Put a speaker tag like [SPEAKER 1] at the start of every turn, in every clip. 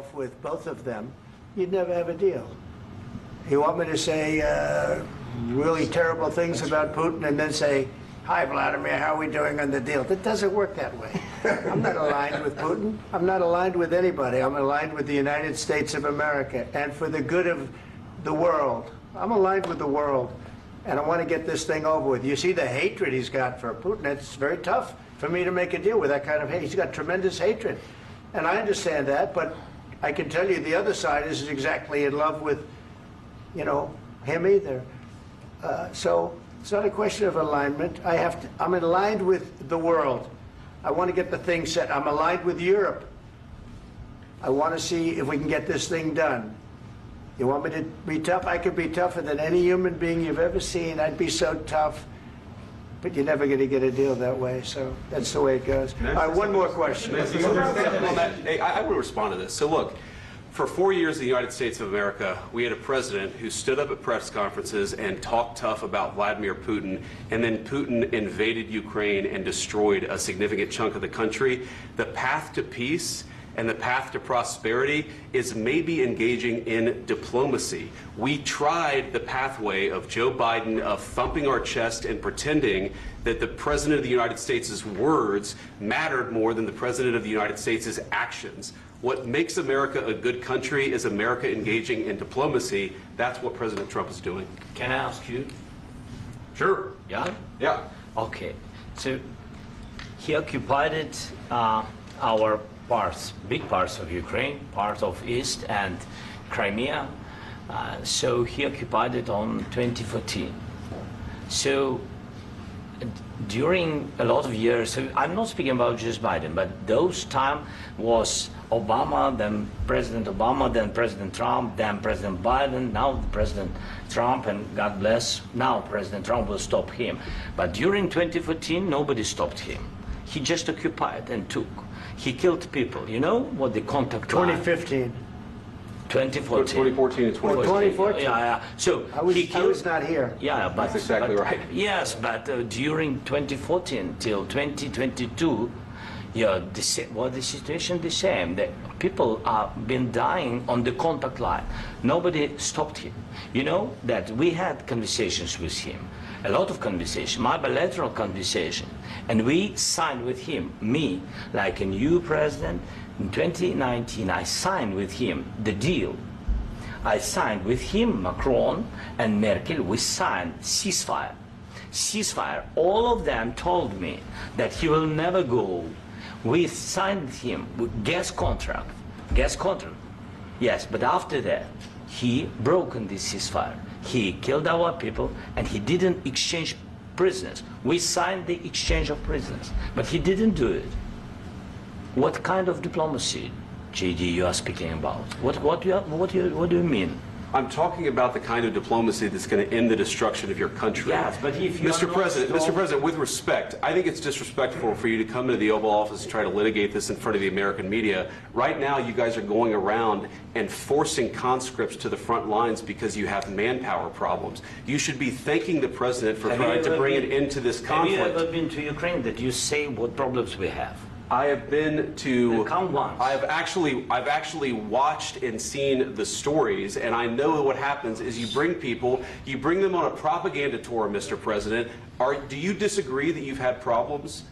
[SPEAKER 1] myself with both of them, you'd never have a deal. You want me to say really terrible things about Putin and then say, "Hi, Vladimir, how are we doing on the deal?" That doesn't work that way. I'm not aligned with Putin. I'm not aligned with anybody. I'm aligned with the United States of America and for the good of the world. I'm aligned with the world, and I want to get this thing over with. You see the hatred he's got for Putin. It's very tough for me to make a deal with that kind of hate. He's got tremendous hatred, and I understand that, but I can tell you the other side isn't exactly in love with, you know, him either. So it's not a question of alignment. I'm aligned with the world. I want to get the thing set. I'm aligned with Europe. I want to see if we can get this thing done. You want me to be tough? I could be tougher than any human being you've ever seen. I'd be so tough. But you're never going to get a deal that way. So that's the way it goes. All right, one more question.
[SPEAKER 2] Hey, I would respond to this. So look, for 4 years in the United States of America, we had a president who stood up at press conferences and talked tough about Vladimir Putin, and then Putin invaded Ukraine and destroyed a significant chunk of the country. The path to peace and the path to prosperity is maybe engaging in diplomacy. We tried the pathway of Joe Biden of thumping our chest and pretending that the President of the United States' words mattered more than the President of the United States' actions. What makes America a good country is America engaging in diplomacy. That's what President Trump is doing.
[SPEAKER 3] Can I ask you?
[SPEAKER 2] Sure.
[SPEAKER 3] Yeah?
[SPEAKER 2] Yeah.
[SPEAKER 3] Okay. So he occupied our parts, big parts of Ukraine, part of East and Crimea. So he occupied it on 2014. So during a lot of years, so I'm not speaking about just Biden, but those time was Obama, then President Obama, then President Trump, then President Biden, now President Trump, and God bless, now President Trump will stop him. But during 2014, nobody stopped him. He just occupied and took. He killed people. You know what the contact line?
[SPEAKER 1] 2015.
[SPEAKER 3] 2014.
[SPEAKER 2] 2014 and 2014.
[SPEAKER 1] 2014.
[SPEAKER 3] Yeah. So
[SPEAKER 1] I was not here.
[SPEAKER 3] Yeah, but
[SPEAKER 2] that's exactly right.
[SPEAKER 3] Yes, but during 2014 till 2022, yeah, the situation the same. The people have been dying on the contact line. Nobody stopped him. You know that we had conversations with him, a lot of conversation, my bilateral conversation, and we signed with him, me, like a new president. In 2019, I signed with him the deal. I signed with him, Macron and Merkel, we signed ceasefire. Ceasefire. All of them told me that he will never go. We signed with him with gas contract. Gas contract. Yes, but after that, he broken this ceasefire. He killed our people and he didn't exchange prisoners. We signed the exchange of prisoners, but he didn't do it. What kind of diplomacy, JD, you are speaking about? What do you mean?
[SPEAKER 2] I'm talking about the kind of diplomacy that's going to end the destruction of your country.
[SPEAKER 3] Yes, but if you
[SPEAKER 2] Mr. President, with respect, I think it's disrespectful for you to come into the Oval Office and try to litigate this in front of the American media. Right now, you guys are going around and forcing conscripts to the front lines because you have manpower problems. You should be thanking the President for trying to bring an end to this conflict.
[SPEAKER 3] Have you ever been to Ukraine that you say what problems we have?
[SPEAKER 2] I have been to.
[SPEAKER 3] Count once.
[SPEAKER 2] I've actually watched and seen the stories, and I know what happens is you bring them on a propaganda tour, Mr. President. Do you disagree that you've had problems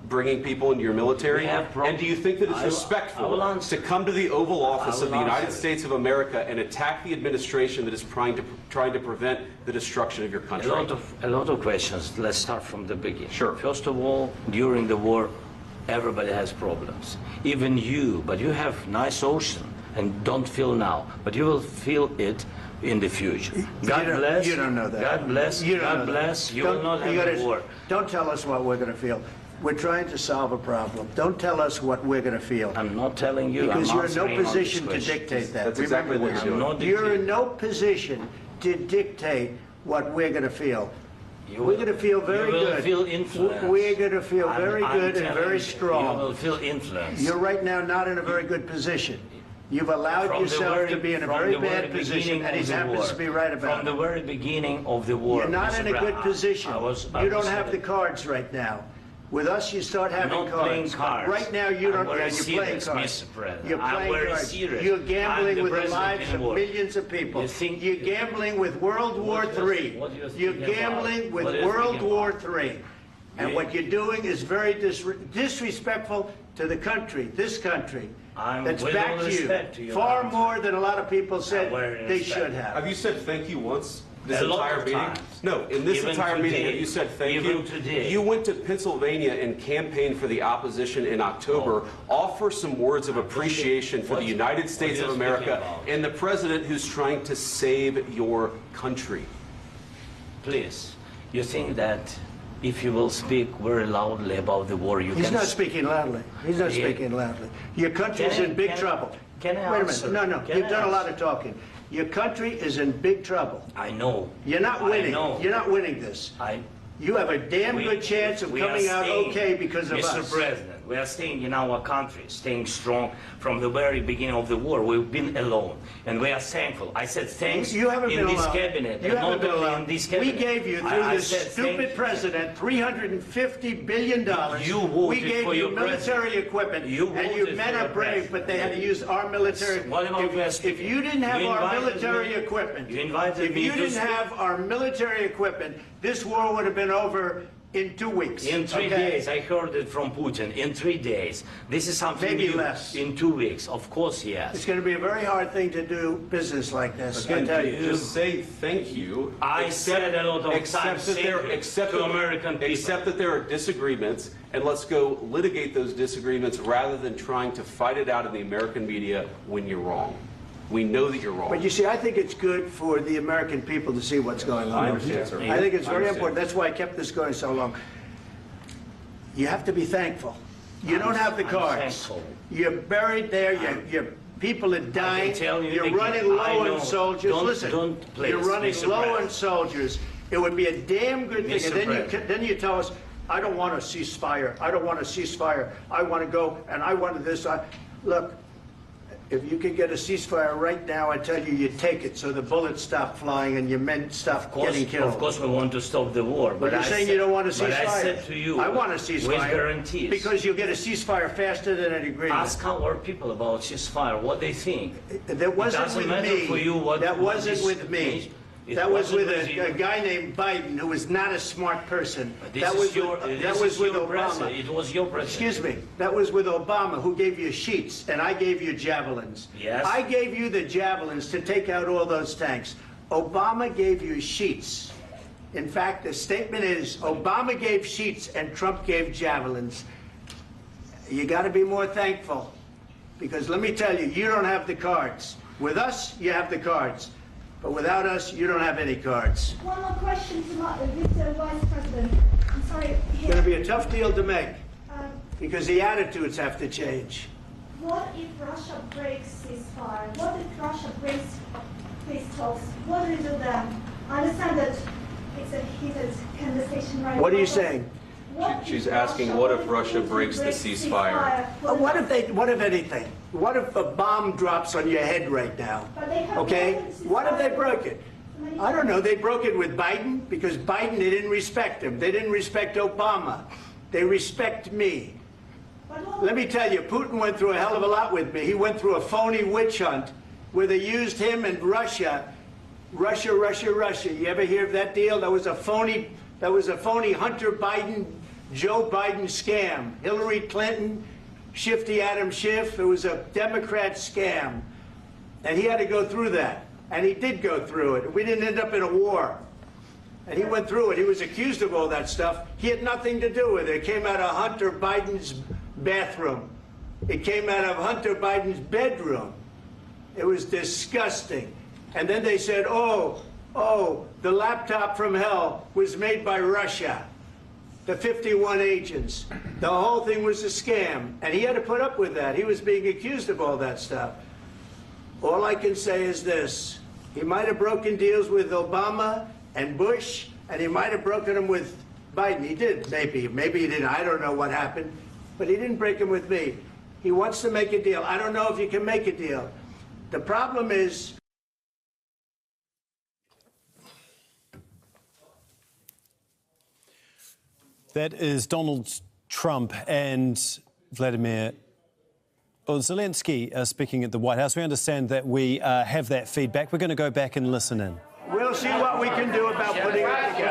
[SPEAKER 2] bringing people into your military? And do you think that it's respectful to come to the Oval Office of the United States of America and attack the administration that is trying to prevent the destruction of your country?
[SPEAKER 3] A lot of questions. Let's start from the beginning.
[SPEAKER 2] Sure.
[SPEAKER 3] First of all, during the war, everybody has problems, even you, but you have nice ocean and don't feel now, but you will feel it in the future. God bless.
[SPEAKER 1] You don't know that.
[SPEAKER 3] God bless. God bless. You will not have a war.
[SPEAKER 1] Don't tell us what we're going to feel. We're trying to solve a problem. Don't tell us what we're going to feel.
[SPEAKER 3] I'm not telling you.
[SPEAKER 1] Because you're in no position to dictate that.
[SPEAKER 2] That's exactly what you're doing.
[SPEAKER 1] You're in no position to dictate what we're going to feel. We're going to feel very good.
[SPEAKER 3] You will feel influence.
[SPEAKER 1] We're going to feel very good and very strong.
[SPEAKER 3] You will feel influence.
[SPEAKER 1] You're right now not in a very good position. You've allowed yourself to be in a very bad position, and he happens to be right about it.
[SPEAKER 3] From the very beginning of the war.
[SPEAKER 1] You're not in a good position. You don't have the cards right now. With us, you start having
[SPEAKER 3] Not
[SPEAKER 1] cards.
[SPEAKER 3] playing cards.
[SPEAKER 1] Right now, you don't.
[SPEAKER 3] I'm very
[SPEAKER 1] You're playing
[SPEAKER 3] serious,
[SPEAKER 1] cards.
[SPEAKER 3] Mr. President.
[SPEAKER 1] You're
[SPEAKER 3] I'm
[SPEAKER 1] playing
[SPEAKER 3] very
[SPEAKER 1] cards.
[SPEAKER 3] serious.
[SPEAKER 1] You're
[SPEAKER 3] I'm
[SPEAKER 1] gambling
[SPEAKER 3] the
[SPEAKER 1] with the
[SPEAKER 3] president
[SPEAKER 1] lives
[SPEAKER 3] in
[SPEAKER 1] of
[SPEAKER 3] war.
[SPEAKER 1] millions of people.
[SPEAKER 3] You think-
[SPEAKER 1] You're gambling with World War
[SPEAKER 3] What you're-
[SPEAKER 1] III.
[SPEAKER 3] what you're
[SPEAKER 1] You're
[SPEAKER 3] speaking
[SPEAKER 1] gambling
[SPEAKER 3] about?
[SPEAKER 1] with
[SPEAKER 3] What you're
[SPEAKER 1] World
[SPEAKER 3] speaking
[SPEAKER 1] War
[SPEAKER 3] about?
[SPEAKER 1] III. And
[SPEAKER 3] Yeah.
[SPEAKER 1] what you're doing is very disrespectful to the country, this country.
[SPEAKER 3] I'm
[SPEAKER 1] That's
[SPEAKER 3] with
[SPEAKER 1] back
[SPEAKER 3] all
[SPEAKER 1] to
[SPEAKER 3] respect to
[SPEAKER 1] you.
[SPEAKER 3] you,
[SPEAKER 1] Far
[SPEAKER 3] Madam
[SPEAKER 1] more than a lot of people said
[SPEAKER 3] very
[SPEAKER 1] they
[SPEAKER 3] respect.
[SPEAKER 1] should have.
[SPEAKER 2] Have you said thank you once this
[SPEAKER 3] A lot
[SPEAKER 2] entire
[SPEAKER 3] of
[SPEAKER 2] meeting?
[SPEAKER 3] times.
[SPEAKER 2] No, in this
[SPEAKER 3] Even
[SPEAKER 2] entire meeting,
[SPEAKER 3] today.
[SPEAKER 2] have you said thank
[SPEAKER 3] Even
[SPEAKER 2] you?
[SPEAKER 3] today.
[SPEAKER 2] You went to Pennsylvania and campaigned for the opposition in October. Offer some words of appreciation for the United States
[SPEAKER 3] you're
[SPEAKER 2] of
[SPEAKER 3] speaking
[SPEAKER 2] America
[SPEAKER 3] about.
[SPEAKER 2] and the president who's trying to save your country.
[SPEAKER 3] Please, you think that if you will speak very loudly about the war, you
[SPEAKER 1] He's
[SPEAKER 3] can...
[SPEAKER 1] not speaking loudly. He's not
[SPEAKER 3] Yeah.
[SPEAKER 1] speaking loudly. Your country's
[SPEAKER 3] Can I-
[SPEAKER 1] in big
[SPEAKER 3] can-
[SPEAKER 1] trouble.
[SPEAKER 3] can I
[SPEAKER 1] Wait a
[SPEAKER 3] answer?
[SPEAKER 1] minute. No.
[SPEAKER 3] Can
[SPEAKER 1] You've
[SPEAKER 3] I
[SPEAKER 1] done a lot
[SPEAKER 3] answer?
[SPEAKER 1] of talking. Your country is in big trouble.
[SPEAKER 3] I know.
[SPEAKER 1] You're not
[SPEAKER 3] I
[SPEAKER 1] winning.
[SPEAKER 3] know.
[SPEAKER 1] You're not winning this.
[SPEAKER 3] I...
[SPEAKER 1] You have a damn good chance of
[SPEAKER 3] we are
[SPEAKER 1] coming out
[SPEAKER 3] staying,
[SPEAKER 1] okay because of
[SPEAKER 3] Mr.
[SPEAKER 1] us.
[SPEAKER 3] President, we are staying in our country, staying strong from the very beginning of the war. We've been alone, and we are thankful. I said thanks
[SPEAKER 1] You haven't
[SPEAKER 3] in
[SPEAKER 1] been
[SPEAKER 3] this
[SPEAKER 1] alone.
[SPEAKER 3] cabinet,
[SPEAKER 1] You
[SPEAKER 3] and
[SPEAKER 1] haven't
[SPEAKER 3] not
[SPEAKER 1] been
[SPEAKER 3] only
[SPEAKER 1] alone.
[SPEAKER 3] in this
[SPEAKER 1] We
[SPEAKER 3] cabinet.
[SPEAKER 1] gave you, through
[SPEAKER 3] I
[SPEAKER 1] this
[SPEAKER 3] said thank
[SPEAKER 1] stupid
[SPEAKER 3] you.
[SPEAKER 1] president, $350 billion.
[SPEAKER 3] You voted
[SPEAKER 1] We gave
[SPEAKER 3] for
[SPEAKER 1] you
[SPEAKER 3] your
[SPEAKER 1] military
[SPEAKER 3] president.
[SPEAKER 1] equipment,
[SPEAKER 3] You
[SPEAKER 1] and your
[SPEAKER 3] voted
[SPEAKER 1] men
[SPEAKER 3] for
[SPEAKER 1] are
[SPEAKER 3] your
[SPEAKER 1] brave,
[SPEAKER 3] president.
[SPEAKER 1] but they had to use our military.
[SPEAKER 3] What about we are
[SPEAKER 1] If
[SPEAKER 3] speaking?
[SPEAKER 1] you didn't have
[SPEAKER 3] You
[SPEAKER 1] our
[SPEAKER 3] invited
[SPEAKER 1] military
[SPEAKER 3] me-
[SPEAKER 1] equipment,
[SPEAKER 3] you invited
[SPEAKER 1] if
[SPEAKER 3] me
[SPEAKER 1] you
[SPEAKER 3] to
[SPEAKER 1] didn't
[SPEAKER 3] speak.
[SPEAKER 1] have our military equipment, this war would have been over in 2 weeks.
[SPEAKER 3] In 3
[SPEAKER 1] okay?
[SPEAKER 3] days, I heard it from Putin. In 3 days, this is something
[SPEAKER 1] Maybe
[SPEAKER 3] new.
[SPEAKER 1] less.
[SPEAKER 3] In 2 weeks, of course, yes.
[SPEAKER 1] It's going to be a very hard thing to do business like this, I
[SPEAKER 2] Again,
[SPEAKER 1] tell you.
[SPEAKER 2] just say thank you.
[SPEAKER 3] I said a lot of
[SPEAKER 2] Except
[SPEAKER 3] times
[SPEAKER 2] that
[SPEAKER 3] thank
[SPEAKER 2] there-
[SPEAKER 3] you
[SPEAKER 2] except
[SPEAKER 3] to
[SPEAKER 2] that-
[SPEAKER 3] American people.
[SPEAKER 2] Except that there are disagreements, and let's go litigate those disagreements rather than trying to fight it out in the American media when you're wrong. We know that you're wrong.
[SPEAKER 1] But you see, I think it's good for the American people to see what's going on.
[SPEAKER 2] I understand, sir.
[SPEAKER 1] I think it's
[SPEAKER 2] I
[SPEAKER 1] very
[SPEAKER 2] understand.
[SPEAKER 1] important. That's why I kept this going so long. You have to be thankful. You don't have the
[SPEAKER 3] I'm
[SPEAKER 1] cards.
[SPEAKER 3] thankful.
[SPEAKER 1] You're buried there. Your people are dying.
[SPEAKER 3] tell you
[SPEAKER 1] You're
[SPEAKER 3] again,
[SPEAKER 1] running
[SPEAKER 3] I
[SPEAKER 1] low
[SPEAKER 3] know.
[SPEAKER 1] on soldiers.
[SPEAKER 3] Don't-
[SPEAKER 1] Listen,
[SPEAKER 3] don't, please,
[SPEAKER 1] you're running
[SPEAKER 3] Mr.
[SPEAKER 1] low
[SPEAKER 3] President.
[SPEAKER 1] on soldiers. It would be a damn good thing.
[SPEAKER 3] Mr.
[SPEAKER 1] And
[SPEAKER 3] President.
[SPEAKER 1] then you tell us, I don't want a ceasefire. I don't want a ceasefire. I want to go and I want this. Look, if you could get a ceasefire right now, I tell you, you take it so the bullets stop flying and your men stop getting killed.
[SPEAKER 3] Of course, we want to stop the war.
[SPEAKER 1] But you're
[SPEAKER 3] I
[SPEAKER 1] saying
[SPEAKER 3] said-
[SPEAKER 1] you don't want a ceasefire.
[SPEAKER 3] But I said to you,
[SPEAKER 1] I want a ceasefire.
[SPEAKER 3] with guarantees.
[SPEAKER 1] Because you'll get a ceasefire faster than an agreement.
[SPEAKER 3] Ask our people about ceasefire, what they think.
[SPEAKER 1] That wasn't
[SPEAKER 3] doesn't
[SPEAKER 1] with
[SPEAKER 3] matter
[SPEAKER 1] me.
[SPEAKER 3] for you what-
[SPEAKER 1] That
[SPEAKER 3] what
[SPEAKER 1] wasn't
[SPEAKER 3] is-
[SPEAKER 1] with me.
[SPEAKER 3] It
[SPEAKER 1] That was
[SPEAKER 3] wasn't
[SPEAKER 1] with
[SPEAKER 3] with you.
[SPEAKER 1] a guy named Biden, who was not a smart person.
[SPEAKER 3] This
[SPEAKER 1] That
[SPEAKER 3] is
[SPEAKER 1] was
[SPEAKER 3] your,
[SPEAKER 1] with,
[SPEAKER 3] this
[SPEAKER 1] that was
[SPEAKER 3] is
[SPEAKER 1] with
[SPEAKER 3] your
[SPEAKER 1] Obama.
[SPEAKER 3] president. It was your president.
[SPEAKER 1] Excuse me. That was with Obama, who gave you sheets, and I gave you javelins.
[SPEAKER 3] Yes.
[SPEAKER 1] I gave you the javelins to take out all those tanks. Obama gave you sheets. In fact, the statement is Obama gave sheets and Trump gave javelins. You got to be more thankful, because let me tell you, you don't have the cards. With us, you have the cards. But without us, you don't have any cards.
[SPEAKER 4] One more question to Mr. Vice President. I'm sorry.
[SPEAKER 1] It's going to be a tough deal to make,
[SPEAKER 4] Um,
[SPEAKER 1] because the attitudes have to change.
[SPEAKER 4] what if Russia breaks ceasefire? What if Russia breaks peace talks? What do you do then? I understand that it's a heated conversation right now.
[SPEAKER 1] What are you
[SPEAKER 4] but
[SPEAKER 1] saying?
[SPEAKER 4] what
[SPEAKER 2] She's
[SPEAKER 4] if
[SPEAKER 2] asking, what if
[SPEAKER 4] Putin
[SPEAKER 2] Russia breaks the ceasefire?
[SPEAKER 1] What if anything? What if a bomb drops on your head right now?
[SPEAKER 4] But they have
[SPEAKER 1] Okay?
[SPEAKER 4] broken the
[SPEAKER 1] What if they
[SPEAKER 4] ceasefire
[SPEAKER 1] broke it?
[SPEAKER 4] many
[SPEAKER 1] I don't know.
[SPEAKER 4] times.
[SPEAKER 1] They broke it with Biden because Biden, they didn't respect him. They didn't respect Obama. They respect me.
[SPEAKER 4] But what-
[SPEAKER 1] Let me tell you, Putin went through a hell of a lot with me. He went through a phony witch hunt where they used him and Russia. Russia. You ever hear of that deal? That was a phony Hunter Biden, Joe Biden scam. Hillary Clinton, Shifty Adam Schiff. It was a Democrat scam. And he had to go through that. And he did go through it. We didn't end up in a war. And he went through it. He was accused of all that stuff. He had nothing to do with it. It came out of Hunter Biden's bathroom. It came out of Hunter Biden's bedroom. It was disgusting. And then they said, oh, the laptop from hell was made by Russia. The 51 agents. The whole thing was a scam. And he had to put up with that. He was being accused of all that stuff. All I can say is this. He might have broken deals with Obama and Bush, and he might have broken them with Biden. He did, maybe. Maybe he didn't. I don't know what happened. But he didn't break them with me. He wants to make a deal. I don't know if you can make a deal. The problem is...
[SPEAKER 5] That is Donald Trump and Vladimir Zelensky speaking at the White House. We understand that we have that feedback. We're going to go back and listen in.
[SPEAKER 1] We'll see what we can do about putting it together.